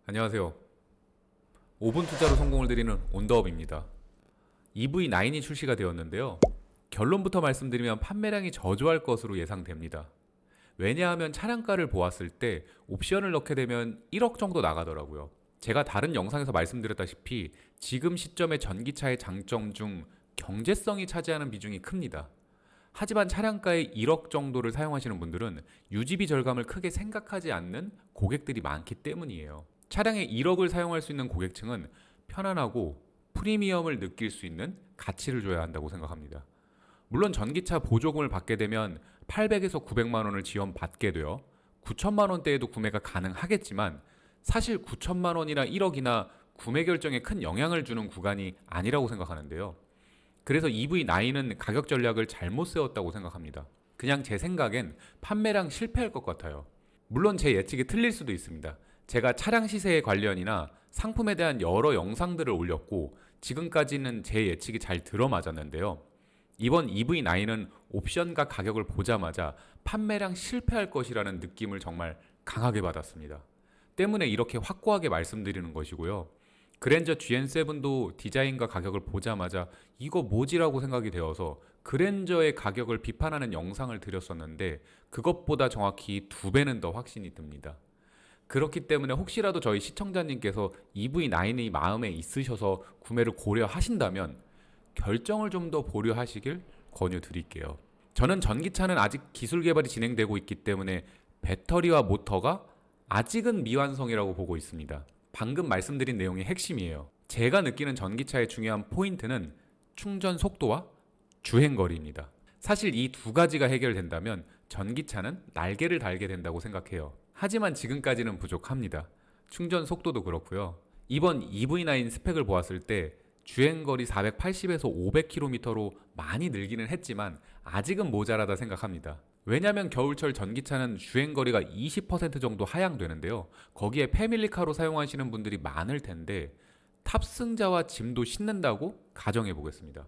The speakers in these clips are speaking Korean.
안녕하세요. 5분 투자로 성공을 드리는 온더업입니다. EV9이 출시가 되었는데요. 결론부터 말씀드리면 판매량이 저조할 것으로 예상됩니다. 왜냐하면 차량가를 보았을 때 옵션을 넣게 되면 1억 정도 나가더라고요. 제가 다른 영상에서 말씀드렸다시피 지금 시점의 전기차의 장점 중 경제성이 차지하는 비중이 큽니다. 하지만 차량가의 1억 정도를 사용하시는 분들은 유지비 절감을 크게 생각하지 않는 고객들이 많기 때문이에요. 차량에 1억을 사용할 수 있는 고객층은 편안하고 프리미엄을 느낄 수 있는 가치를 줘야 한다고 생각합니다. 물론 전기차 보조금을 받게 되면 800에서 900만 원을 지원받게 되어 9천만 원대에도 구매가 가능하겠지만 사실 9천만 원이나 1억이나 구매 결정에 큰 영향을 주는 구간이 아니라고 생각하는데요. 그래서 EV9은 가격 전략을 잘못 세웠다고 생각합니다. 그냥 제 생각엔 판매량 실패할 것 같아요. 물론 제 예측이 틀릴 수도 있습니다. 제가 차량 시세 관련이나 상품에 대한 여러 영상들을 올렸고 지금까지는 제 예측이 잘 들어맞았는데요. 이번 EV9은 옵션과 가격을 보자마자 판매량 실패할 것이라는 느낌을 정말 강하게 받았습니다. 때문에 이렇게 확고하게 말씀드리는 것이고요. 그랜저 GN7도 디자인과 가격을 보자마자 이거 뭐지라고 생각이 되어서 그랜저의 가격을 비판하는 영상을 드렸었는데 그것보다 정확히 2배는 더 확신이 듭니다. 그렇기 때문에 혹시라도 저희 시청자님께서 EV9이 마음에 있으셔서 구매를 고려하신다면 결정을 좀 더 보류하시길 권유드릴게요. 저는 전기차는 아직 기술 개발이 진행되고 있기 때문에 배터리와 모터가 아직은 미완성이라고 보고 있습니다. 방금 말씀드린 내용이 핵심이에요. 제가 느끼는 전기차의 중요한 포인트는 충전 속도와 주행거리입니다. 사실 이 두 가지가 해결된다면 전기차는 날개를 달게 된다고 생각해요. 하지만 지금까지는 부족합니다. 충전 속도도 그렇고요. 이번 EV9 스펙을 보았을 때 주행거리 480에서 500km로 많이 늘기는 했지만 아직은 모자라다 생각합니다. 왜냐하면 겨울철 전기차는 주행거리가 20% 정도 하향되는데요. 거기에 패밀리카로 사용하시는 분들이 많을 텐데 탑승자와 짐도 싣는다고 가정해 보겠습니다.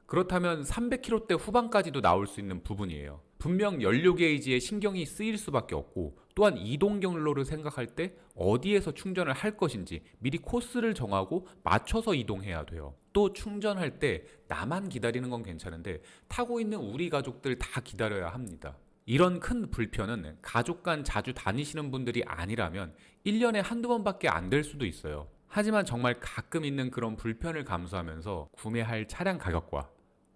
그렇다면 300km대 후반까지도 나올 수 있는 부분이에요. 분명 연료 게이지에 신경이 쓰일 수밖에 없고 또한 이동 경로를 생각할 때 어디에서 충전을 할 것인지 미리 코스를 정하고 맞춰서 이동해야 돼요. 또 충전할 때 나만 기다리는 건 괜찮은데 타고 있는 우리 가족들 다 기다려야 합니다. 이런 큰 불편은 가족 간 자주 다니시는 분들이 아니라면 1년에 한두 번밖에 안 될 수도 있어요. 하지만 정말 가끔 있는 그런 불편을 감수하면서 구매할 차량 가격과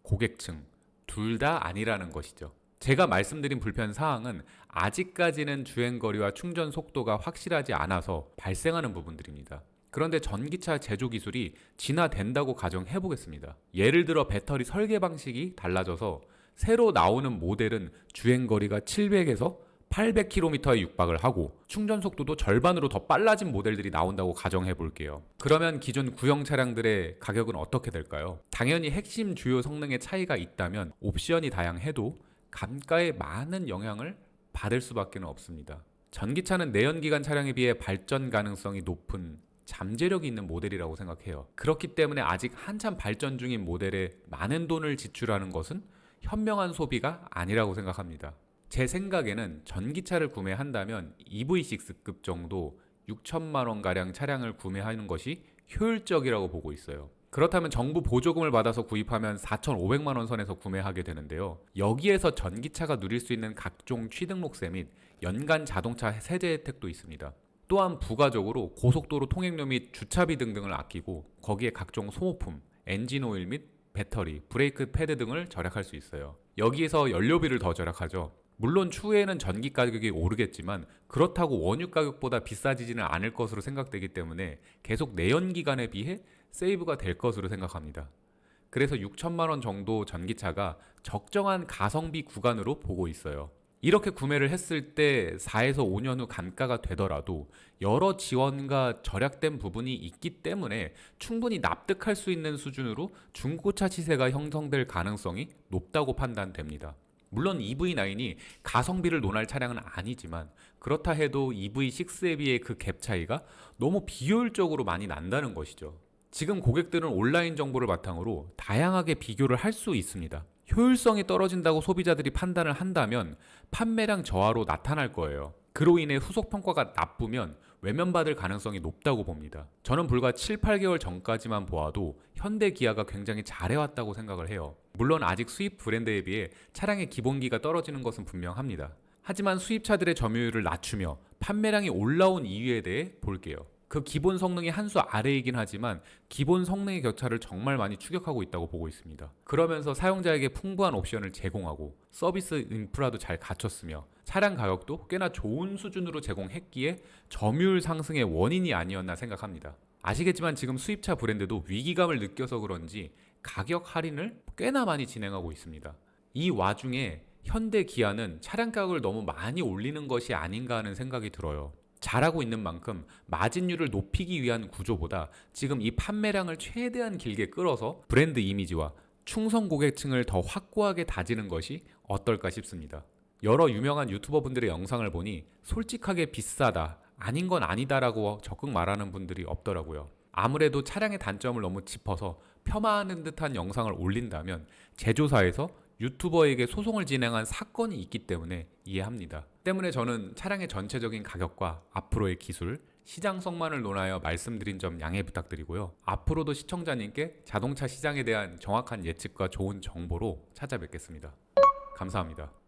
고객층 둘 다 아니라는 것이죠. 제가 말씀드린 불편 사항은 아직까지는 주행거리와 충전 속도가 확실하지 않아서 발생하는 부분들입니다. 그런데 전기차 제조 기술이 진화된다고 가정해 보겠습니다. 예를 들어 배터리 설계 방식이 달라져서 새로 나오는 모델은 주행거리가 700에서 800km에 육박을 하고 충전 속도도 절반으로 더 빨라진 모델들이 나온다고 가정해 볼게요. 그러면 기존 구형 차량들의 가격은 어떻게 될까요? 당연히 핵심 주요 성능의 차이가 있다면 옵션이 다양해도 감가에 많은 영향을 받을 수밖에 없습니다. 전기차는 내연기관 차량에 비해 발전 가능성이 높은 잠재력이 있는 모델이라고 생각해요. 그렇기 때문에 아직 한참 발전 중인 모델에 많은 돈을 지출하는 것은 현명한 소비가 아니라고 생각합니다. 제 생각에는 전기차를 구매한다면 EV6급 정도 6천만 원가량 차량을 구매하는 것이 효율적이라고 보고 있어요. 그렇다면 정부 보조금을 받아서 구입하면 4,500만 원 선에서 구매하게 되는데요. 여기에서 전기차가 누릴 수 있는 각종 취등록세 및 연간 자동차 세제 혜택도 있습니다. 또한 부가적으로 고속도로 통행료 및 주차비 등등을 아끼고 거기에 각종 소모품, 엔진 오일 및 배터리, 브레이크 패드 등을 절약할 수 있어요. 여기에서 연료비를 더 절약하죠. 물론 추후에는 전기 가격이 오르겠지만 그렇다고 원유 가격보다 비싸지지는 않을 것으로 생각되기 때문에 계속 내연기관에 비해 세이브가 될 것으로 생각합니다. 그래서 6천만 원 정도 전기차가 적정한 가성비 구간으로 보고 있어요. 이렇게 구매를 했을 때 4에서 5년 후 감가가 되더라도 여러 지원과 절약된 부분이 있기 때문에 충분히 납득할 수 있는 수준으로 중고차 시세가 형성될 가능성이 높다고 판단됩니다. 물론 EV9이 가성비를 논할 차량은 아니지만 그렇다 해도 EV6에 비해 그 갭 차이가 너무 비효율적으로 많이 난다는 것이죠. 지금 고객들은 온라인 정보를 바탕으로 다양하게 비교를 할 수 있습니다. 효율성이 떨어진다고 소비자들이 판단을 한다면 판매량 저하로 나타날 거예요. 그로 인해 후속 평가가 나쁘면 외면받을 가능성이 높다고 봅니다. 저는 불과 7, 8개월 전까지만 보아도 현대 기아가 굉장히 잘해왔다고 생각을 해요. 물론 아직 수입 브랜드에 비해 차량의 기본기가 떨어지는 것은 분명합니다. 하지만 수입차들의 점유율을 낮추며 판매량이 올라온 이유에 대해 볼게요. 그 기본 성능이 한 수 아래이긴 하지만 기본 성능의 격차를 정말 많이 추격하고 있다고 보고 있습니다. 그러면서 사용자에게 풍부한 옵션을 제공하고 서비스 인프라도 잘 갖췄으며 차량 가격도 꽤나 좋은 수준으로 제공했기에 점유율 상승의 원인이 아니었나 생각합니다. 아시겠지만 지금 수입차 브랜드도 위기감을 느껴서 그런지 가격 할인을 꽤나 많이 진행하고 있습니다. 이 와중에 현대 기아는 차량 가격을 너무 많이 올리는 것이 아닌가 하는 생각이 들어요. 잘하고 있는 만큼 마진율을 높이기 위한 구조보다 지금 이 판매량을 최대한 길게 끌어서 브랜드 이미지와 충성 고객층을 더 확고하게 다지는 것이 어떨까 싶습니다. 여러 유명한 유튜버 분들의 영상을 보니 솔직하게 비싸다, 아닌 건 아니다라고 적극 말하는 분들이 없더라고요. 아무래도 차량의 단점을 너무 짚어서 폄하하는 듯한 영상을 올린다면 제조사에서 유튜버에게 소송을 진행한 사건이 있기 때문에 이해합니다. 때문에 저는 차량의 전체적인 가격과 앞으로의 기술, 시장성만을 논하여 말씀드린 점 양해 부탁드리고요. 앞으로도 시청자님께 자동차 시장에 대한 정확한 예측과 좋은 정보로 찾아뵙겠습니다. 감사합니다.